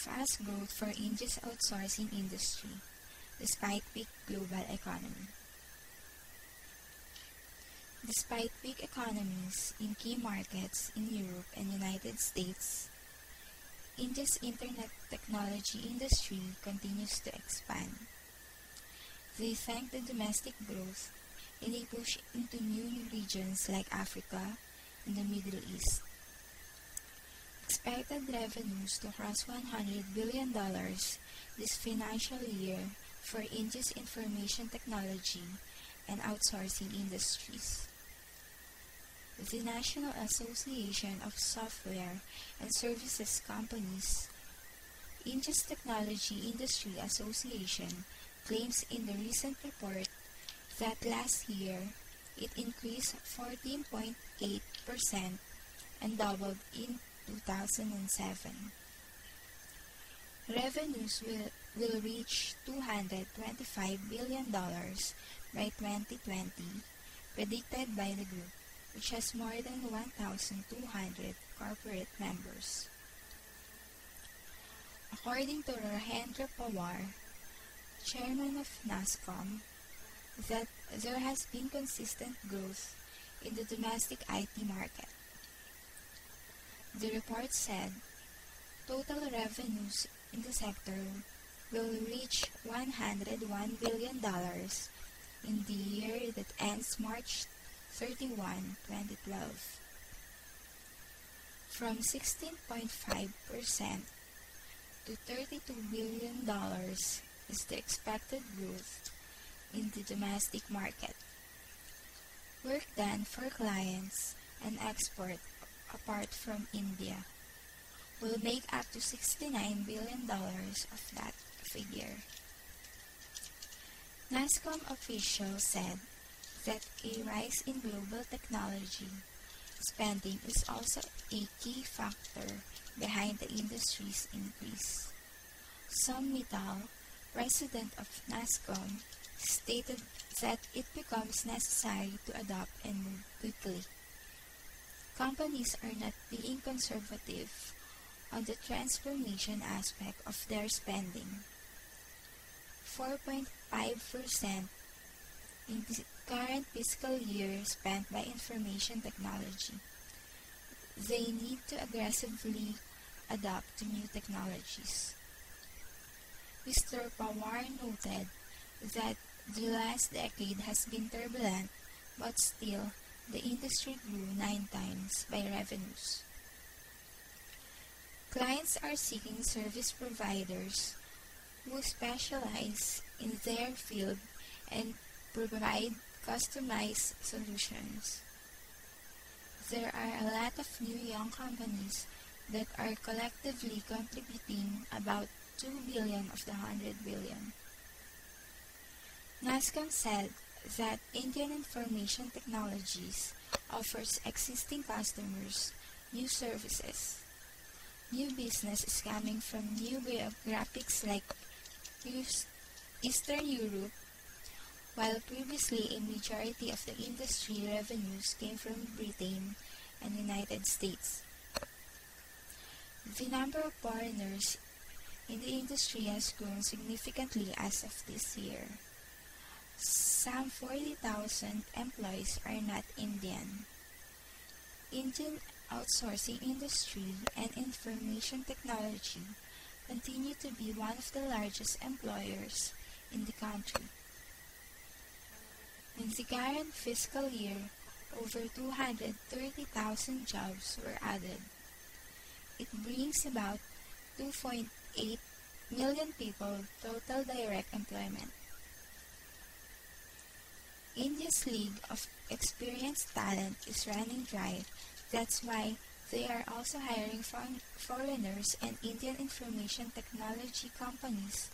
fast growth for India's outsourcing industry, despite weak global economy. Despite weak economies in key markets in Europe and United States, India's internet technology industry continues to expand. They thank the domestic growth in a push into new regions like Africa and the Middle East. Expected revenues to cross $100 billion this financial year for India's information technology and outsourcing industries. The National Association of Software and Services Companies, India's Technology Industry Association, claims in the recent report that last year it increased 14.8% and doubled in 2007. Revenues will reach $225 billion by 2020, predicted by the group, which has more than 1,200 corporate members. According to Rahendra Pawar, chairman of NASSCOM, that there has been consistent growth in the domestic IT market. The report said total revenues in the sector will reach $101 billion in the year that ends March 31, 2012. From 16.5% to $32 billion is the expected growth in the domestic market. Work done for clients and export apart from India will make up to $69 billion of that figure. NASSCOM officials said that a rise in global technology spending is also a key factor behind the industry's increase. Som Mittal, president of NASSCOM, stated that it becomes necessary to adapt and move quickly. Companies are not being conservative on the transformation aspect of their spending. 4.5% in the current fiscal year spent by information technology. They need to aggressively adapt to new technologies. Mr. Pawar noted that the last decade has been turbulent, but still, the industry grew 9 times by revenues. Clients are seeking service providers who specialize in their field and provide customized solutions. There are a lot of new young companies that are collectively contributing about $2 billion of the $100 billion. NASSCOM said that Indian Information Technologies offers existing customers new services. New business is coming from new geographies like Eastern Europe, while previously a majority of the industry revenues came from Britain and United States. The number of foreigners in the industry has grown significantly as of this year. Some 40,000 employees are not Indian. Indian outsourcing industry and information technology continue to be one of the largest employers in the country. In the current fiscal year, over 230,000 jobs were added. It brings about 2.8 million people total direct employment. India's league of experienced talent is running dry. That's why they are also hiring foreigners, and Indian information technology companies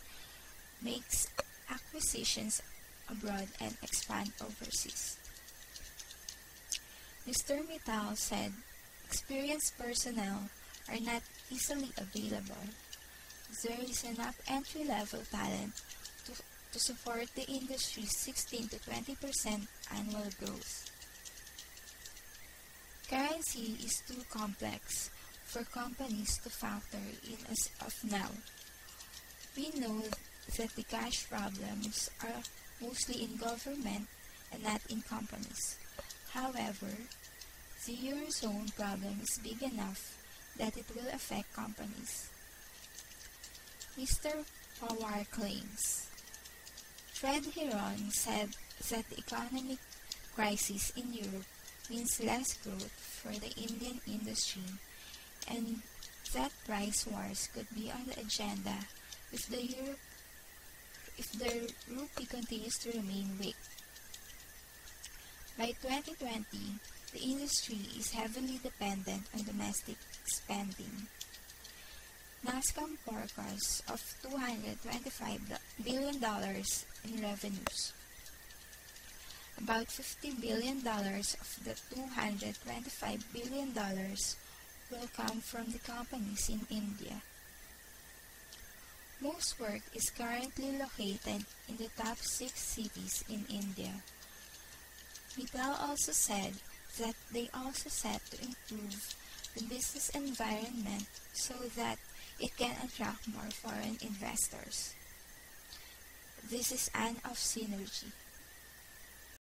makes acquisitions abroad and expand overseas. Mr. Mittal said experienced personnel are not easily available. There is enough entry-level talent to support the industry's 16 to 20% annual growth. Currency is too complex for companies to factor in as of now. We know that the cash problems are mostly in government and not in companies. However, the Eurozone problem is big enough that it will affect companies. Mr. Pawar claims. Fred Heron said that the economic crisis in Europe means less growth for the Indian industry and that price wars could be on the agenda if the rupee continues to remain weak. By 2020, the industry is heavily dependent on domestic spending. NASCOM forecasts of $225 billion in revenues. About $50 billion of the $225 billion will come from the companies in India. Most work is currently located in the top 6 cities in India. Mittal also said that they also set to improve the business environment so that it can attract more foreign investors. This is an of synergy.